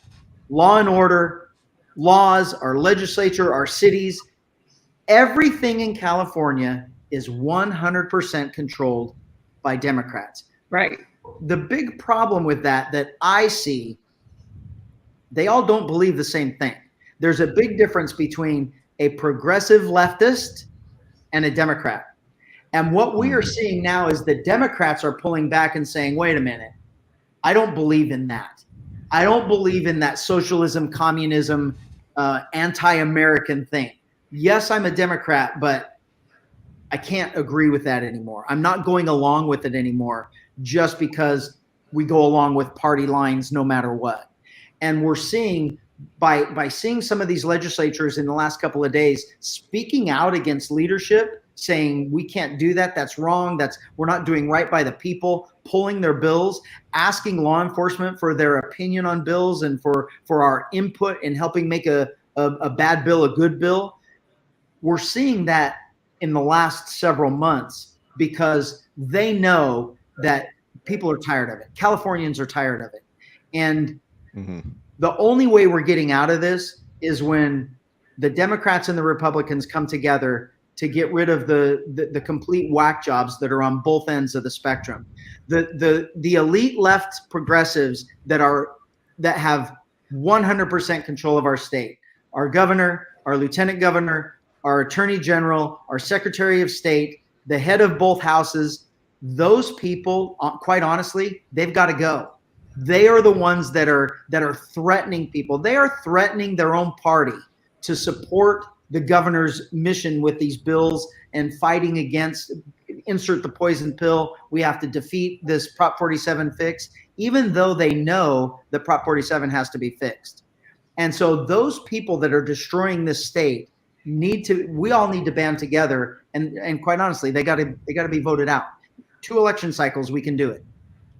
law and order, laws, our legislature, our cities, everything in California is 100% controlled by Democrats. Right. The big problem with that I see, they all don't believe the same thing. There's a big difference between a progressive leftist and a Democrat. And what we are seeing now is the Democrats are pulling back and saying, wait a minute, I don't believe in that. I don't believe in that socialism, communism, anti-American thing. Yes, I'm a Democrat, but I can't agree with that anymore. I'm not going along with it anymore just because we go along with party lines no matter what. And we're seeing by seeing some of these legislatures in the last couple of days speaking out against leadership, saying we can't do that, that's wrong, we're not doing right by the people, pulling their bills, asking law enforcement for their opinion on bills and for our input in helping make a bad bill a good bill. We're seeing that in the last several months because they know that people are tired of it. Californians are tired of it. And the only way we're getting out of this is when the Democrats and the Republicans come together to get rid of the complete whack jobs that are on both ends of the spectrum. The elite left progressives that have 100% control of our state, our governor, our lieutenant governor, our attorney general, our secretary of state, the head of both houses, those people, quite honestly, they've got to go. They are the ones that are threatening people. They are threatening their own party to support the governor's mission with these bills and fighting against, insert the poison pill. We have to defeat this Prop 47 fix, even though they know that Prop 47 has to be fixed. And so those people that are destroying this state we all need to band together. And quite honestly, they got to be voted out. 2 election cycles, we can do it.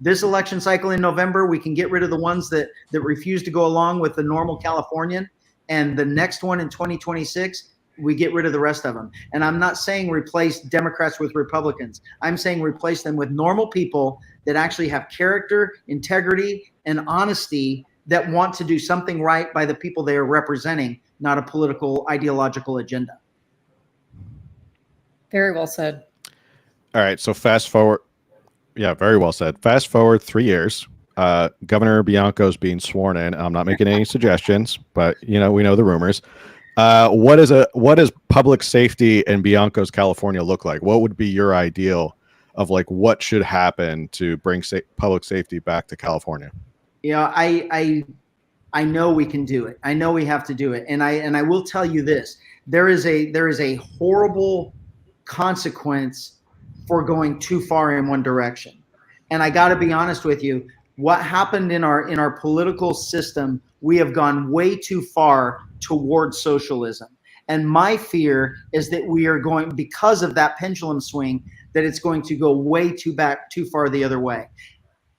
This election cycle in November, we can get rid of the ones that refuse to go along with the normal Californian. And the next one in 2026, we get rid of the rest of them. And I'm not saying replace Democrats with Republicans. I'm saying replace them with normal people that actually have character, integrity, and honesty, that want to do something right by the people they are representing, not a political, ideological agenda. Very well said. All right. So fast forward. Yeah, very well said. Fast forward 3 years. Governor Bianco's being sworn in. I'm not making any suggestions, but we know the rumors. What does public safety in Bianco's California look like? What would be your ideal of what should happen to bring public safety back to California? I know we can do it. I know we have to do it. And I will tell you this. There is a horrible consequence for going too far in one direction. And I got to be honest with you, what happened in our political system, we have gone way too far towards socialism. And my fear is that we are going, because of that pendulum swing, that it's going to go way too far the other way.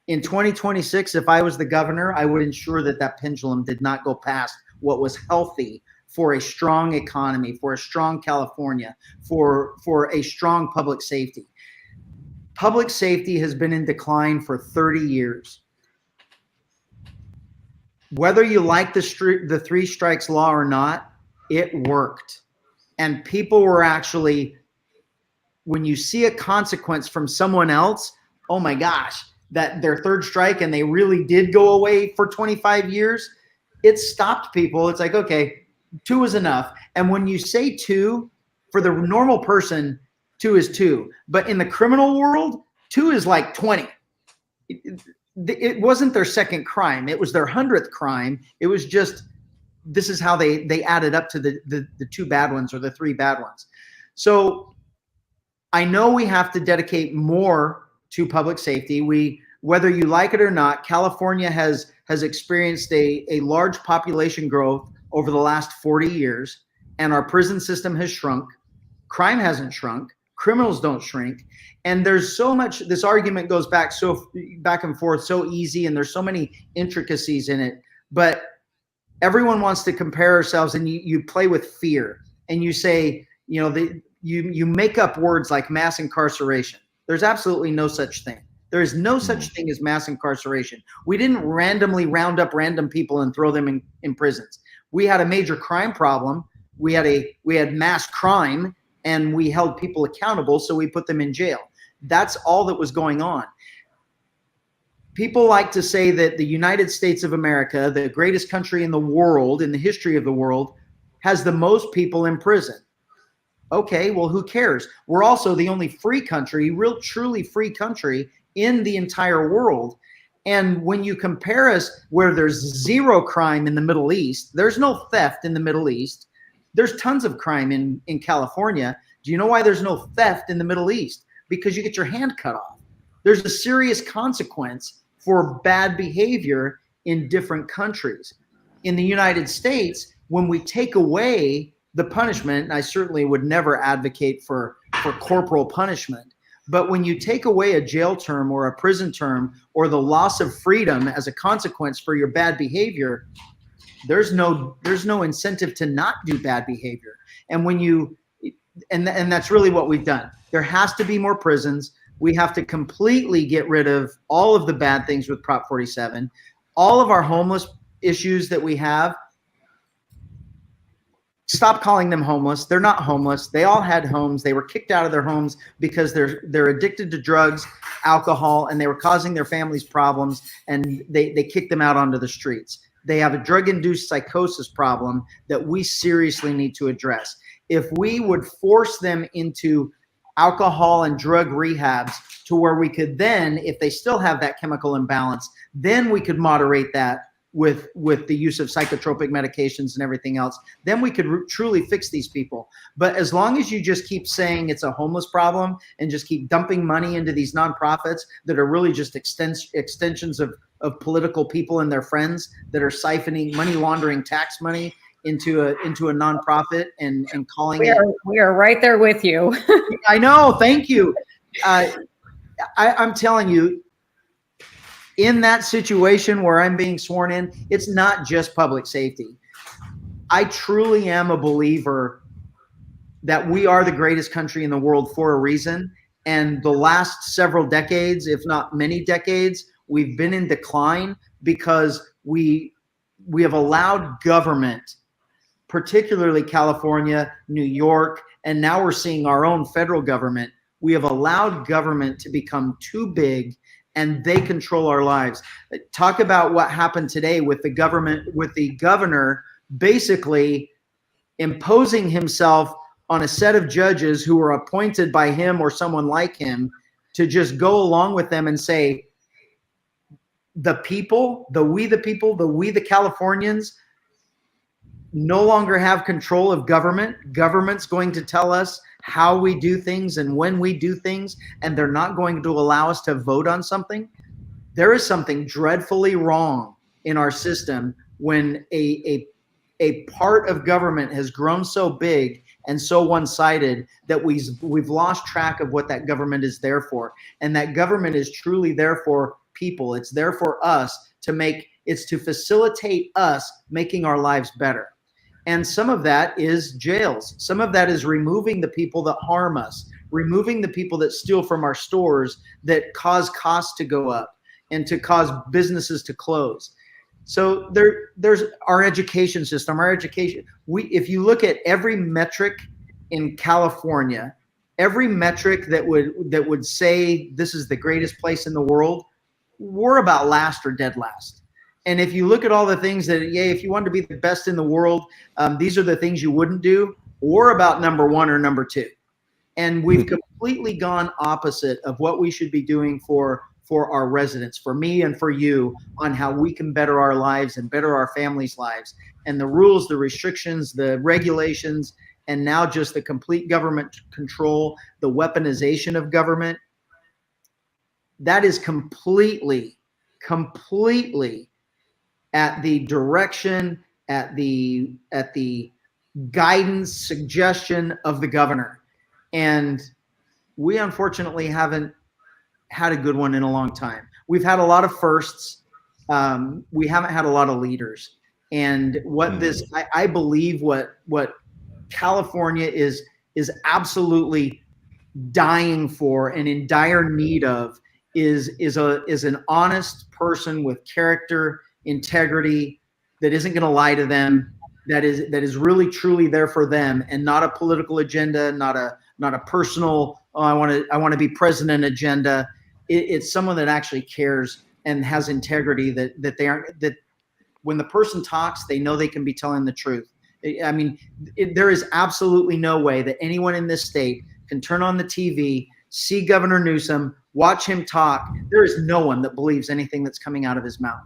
In 2026, if I was the governor, I would ensure that pendulum did not go past what was healthy for a strong economy, for a strong California, for a strong public safety. Public safety has been in decline for 30 years. Whether you like the 3 strikes law or not, it worked. And people were actually, when you see a consequence from someone else, oh my gosh, that their 3rd strike and they really did go away for 25 years, it stopped people. It's like, okay, 2 is enough. And when you say 2, for the normal person, 2 is 2. But in the criminal world, 2 is like 20. It wasn't their second crime. It was their 100th crime. It was just, this is how they added up to the 2 bad ones or the 3 bad ones. So I know we have to dedicate more to public safety. Whether you like it or not, California has experienced a large population growth over the last 40 years, and our prison system has shrunk. Crime hasn't shrunk. Criminals don't shrink. And there's so much, this argument goes back and forth so easy, and there's so many intricacies in it. But everyone wants to compare ourselves, and you play with fear, and you say, you make up words like mass incarceration. There's absolutely no such thing. There is no such thing as mass incarceration. We didn't randomly round up random people and throw them in prisons. We had a major crime problem. We had mass crime, and we held people accountable, so we put them in jail. That's all that was going on. People like to say that the United States of America, the greatest country in the world, in the history of the world, has the most people in prison. Okay, well, who cares? We're also the only free country, real truly free country in the entire world. And when you compare us where there's 0 crime in the Middle East, there's no theft in the Middle East. There's tons of crime in California. Do you know why there's no theft in the Middle East? Because you get your hand cut off. There's a serious consequence for bad behavior in different countries. In the United States, when we take away the punishment, and I certainly would never advocate for corporal punishment, but when you take away a jail term or a prison term or the loss of freedom as a consequence for your bad behavior, there's no incentive to not do bad behavior. And and that's really what we've done. There has to be more prisons. We have to completely get rid of all of the bad things with Prop 47. All of our homeless issues that we have, stop calling them homeless. They're not homeless. They all had homes. They were kicked out of their homes because they're addicted to drugs, alcohol, and they were causing their families problems, and they kicked them out onto the streets. They have a drug-induced psychosis problem that we seriously need to address. If we would force them into alcohol and drug rehabs to where we could then, if they still have that chemical imbalance, then we could moderate that with the use of psychotropic medications and everything else, then we could truly fix these people. But as long as you just keep saying it's a homeless problem and just keep dumping money into these nonprofits that are really just extensions of political people and their friends that are siphoning money, laundering tax money into a nonprofit and calling we are right there with you. I know, thank you. I'm telling you, in that situation where I'm being sworn in, it's not just public safety. I truly am a believer that we are the greatest country in the world for a reason. And the last several decades, if not many decades, we've been in decline because we have allowed government, particularly California, New York, and now we're seeing our own federal government. We have allowed government to become too big, and they control our lives. Talk about what happened today with the government, with the governor basically imposing himself on a set of judges who were appointed by him or someone like him to just go along with them and say, the people, we the Californians, no longer have control of government. Government's going to tell us how we do things and when we do things, and they're not going to allow us to vote on something. There is something dreadfully wrong in our system when a part of government has grown so big and so one-sided that we've lost track of what that government is there for. And that government is truly there for people. It's there for us it's to facilitate us making our lives better. And some of that is jails. Some of that is removing the people that harm us, removing the people that steal from our stores, that cause costs to go up and to cause businesses to close. So there's our education system, if you look at every metric in California, every metric that would say this is the greatest place in the world, we're about last or dead last. And if you look at all the things that, if you wanted to be the best in the world, these are the things you wouldn't do, or about number one or number two. And we've completely gone opposite of what we should be doing for our residents, for me and for you, on how we can better our lives and better our families' lives. And the rules, the restrictions, the regulations, and now just the complete government control, the weaponization of government, that is completely at the direction, at the guidance, suggestion of the governor. And we unfortunately haven't had a good one in a long time. We've had a lot of firsts. We haven't had a lot of leaders. And what this, I believe what California is absolutely dying for and in dire need of is an honest person with character, integrity, that isn't going to lie to them, that is really truly there for them, and not a political agenda, not a personal, I want to be president agenda. It's someone that actually cares and has integrity, that they aren't, that when the person talks, they know they can be telling the truth. I mean, there is absolutely no way that anyone in this state can turn on the TV, see Governor Newsom, watch him talk. There is no one that believes anything that's coming out of his mouth.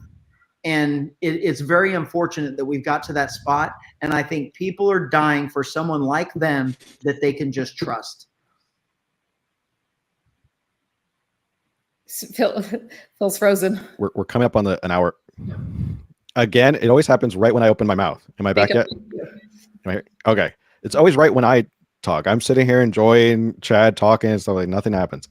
And it's very unfortunate that we've got to that spot. And I think people are dying for someone like them that they can just trust. Phil's frozen. We're coming up on an hour. Again, it always happens right when I open my mouth. Am I back yet? Am I here? Okay. It's always right when I talk. I'm sitting here enjoying Chad talking and stuff, like nothing happens.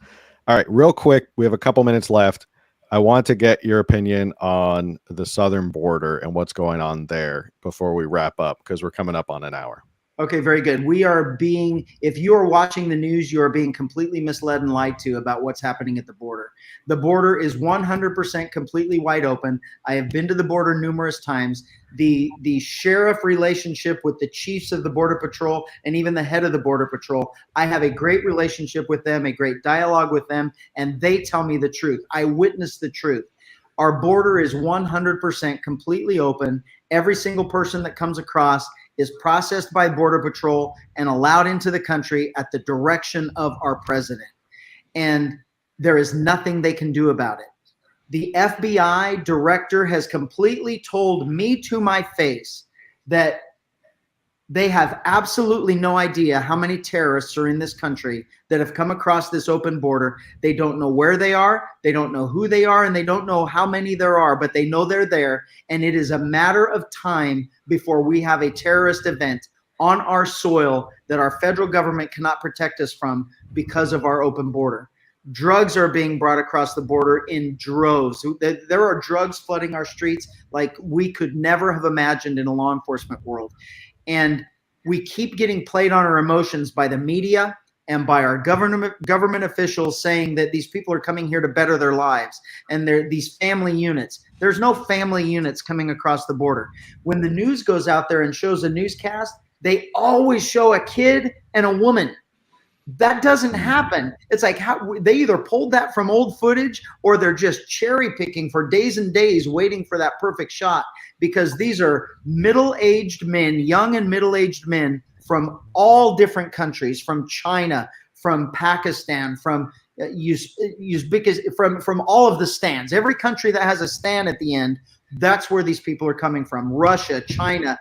All right, real quick, we have a couple minutes left. I want to get your opinion on the southern border and what's going on there before we wrap up, because we're coming up on an hour. Okay, very good. We are being, if you are watching the news, you are being completely misled and lied to about what's happening at the border. The border is 100% completely wide open. I have been to the border numerous times. The sheriff relationship with the chiefs of the Border Patrol and even the head of the Border Patrol, I have a great relationship with them, a great dialogue with them, and they tell me the truth. I witness the truth. Our border is 100% completely open. Every single person that comes across is processed by Border Patrol and allowed into the country at the direction of our president. And there is nothing they can do about it. The FBI director has completely told me to my face that they have absolutely no idea how many terrorists are in this country that have come across this open border. They don't know where they are, they don't know who they are, and they don't know how many there are, but they know they're there. And it is a matter of time before we have a terrorist event on our soil that our federal government cannot protect us from because of our open border. Drugs are being brought across the border in droves. There are drugs flooding our streets like we could never have imagined in a law enforcement world. And we keep getting played on our emotions by the media and by our government officials saying that these people are coming here to better their lives. And they're these family units. There's no family units coming across the border. When the news goes out there and shows a newscast, they always show a kid and a woman. That doesn't happen. It's like they either pulled that from old footage or they're just cherry picking for days and days waiting for that perfect shot, because these are middle-aged men, young and middle-aged men from all different countries, from China, from Pakistan, from Uzbekistan, from all of the stands. Every country that has a stand at the end, that's where these people are coming from. Russia, China,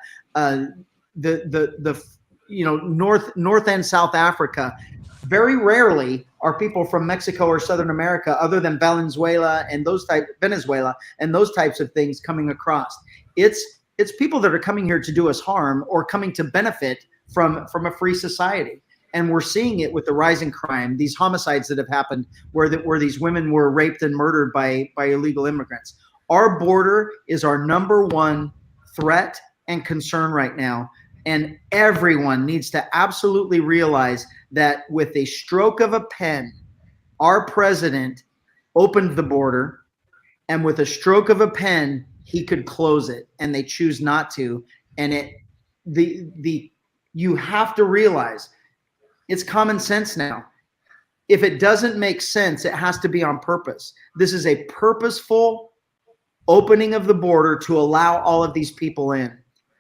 North and South Africa. Very rarely are people from Mexico or Southern America, other than Venezuela and those types of things, coming across. It's people that are coming here to do us harm or coming to benefit from a free society. And we're seeing it with the rising crime, these homicides that have happened where these women were raped and murdered by illegal immigrants. Our border is our number one threat and concern right now. And everyone needs to absolutely realize that with a stroke of a pen, our president opened the border, and with a stroke of a pen, he could close it, and they choose not to. And you have to realize it's common sense now. If it doesn't make sense, it has to be on purpose. This is a purposeful opening of the border to allow all of these people in.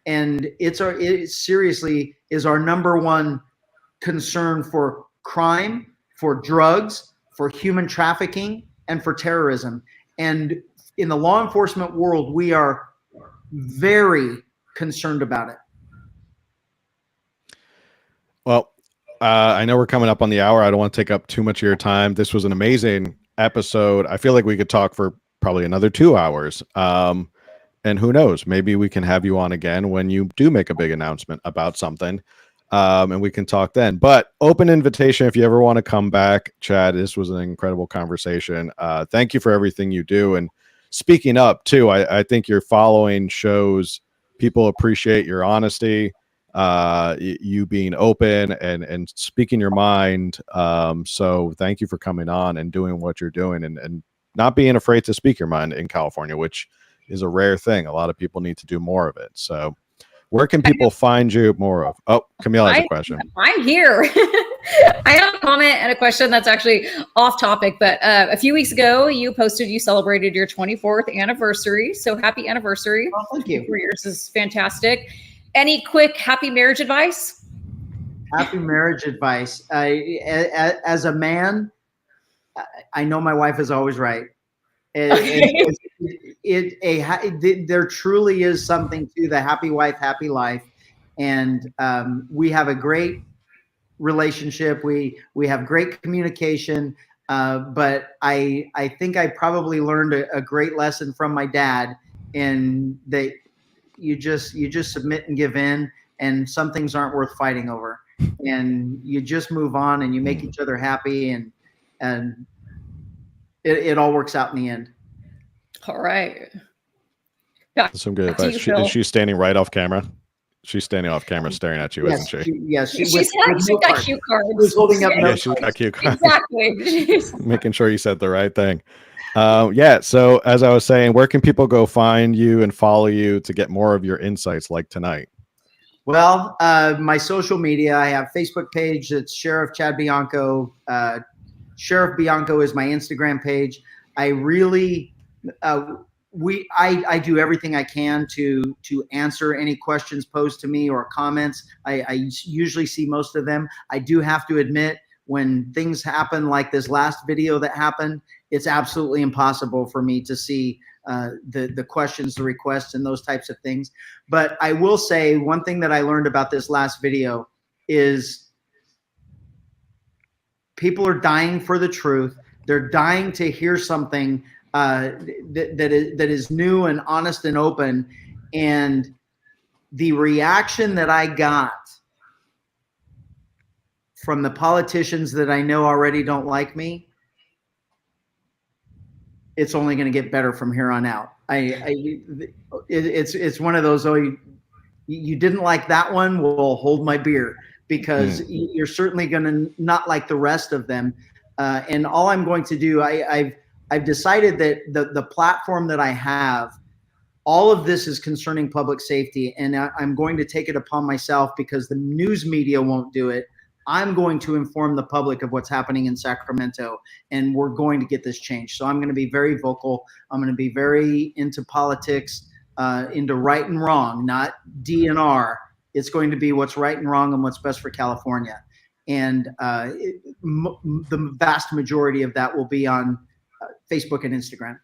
And it seriously is our number one concern for crime, for drugs, for human trafficking, and for terrorism. And in the law enforcement world, we are very concerned about it. Well, I know we're coming up on the hour. I don't want to take up too much of your time. This was an amazing episode. I feel like we could talk for probably another 2 hours. And who knows, maybe we can have you on again when you do make a big announcement about something. And we can talk then. But open invitation if you ever want to come back, Chad. This was an incredible conversation. Thank you for everything you do. And speaking up too, I think your following shows people appreciate your honesty, you being open and speaking your mind. So thank you for coming on and doing what you're doing and not being afraid to speak your mind in California, which is a rare thing. A lot of people need to do more of it. So where can people find you more of? Oh, Camille has a question. I'm here. I have a comment and a question that's actually off topic, but a few weeks ago, you posted you celebrated your 24th anniversary. So happy anniversary. Well, thank you. 4 years is fantastic. Any quick happy marriage advice? Happy marriage advice. As a man, I know my wife is always right. There truly is something to the happy wife, happy life, and we have a great relationship. We have great communication, but I think I probably learned a great lesson from my dad, in that you just submit and give in, and some things aren't worth fighting over, and you just move on and you make each other happy, and it all works out in the end. All right. That's some good advice. Is she standing right off camera? She's standing off camera staring at you, isn't she? Yes. She's got cue cards. She's holding up Yeah, she's got cue cards. Exactly. Making sure you said the right thing. Yeah. So as I was saying, where can people go find you and follow you to get more of your insights like tonight? Well, my social media, I have Facebook page. It's Sheriff Chad Bianco. Sheriff Bianco is my Instagram page. I really, I do everything I can to answer any questions posed to me or comments. I usually see most of them. I do have to admit, when things happen like this last video that happened, it's absolutely impossible for me to see the questions, the requests, and those types of things. But I will say one thing that I learned about this last video is people are dying for the truth. They're dying to hear something that is new and honest and open. And the reaction that I got from the politicians that I know already don't like me, it's only going to get better from here on out. It's one of those, oh, you didn't like that one? Well, hold my beer, because you're certainly going to not like the rest of them. And all I'm going to do, I've decided that the platform that I have, all of this is concerning public safety, and I'm going to take it upon myself, because the news media won't do it. I'm going to inform the public of what's happening in Sacramento, and we're going to get this changed. So I'm going to be very vocal. I'm going to be very into politics, into right and wrong, not DNR. It's going to be what's right and wrong and what's best for California. And the vast majority of that will be on Facebook and Instagram.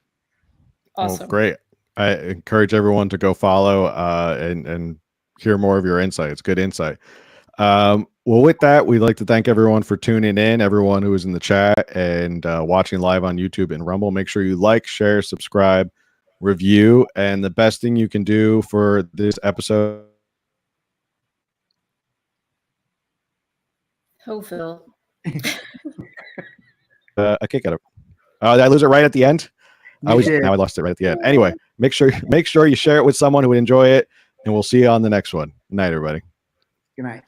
Awesome. Well, great. I encourage everyone to go follow and hear more of your insights. Good insight. Well, with that, we'd like to thank everyone for tuning in, everyone who is in the chat and watching live on YouTube and Rumble. Make sure you like, share, subscribe, review, and the best thing you can do for this episode. Oh, Phil. I can't get it. Did I lose it right at the end? Now I lost it right at the end. Anyway, make sure you share it with someone who would enjoy it, and we'll see you on the next one. Good night, everybody. Good night.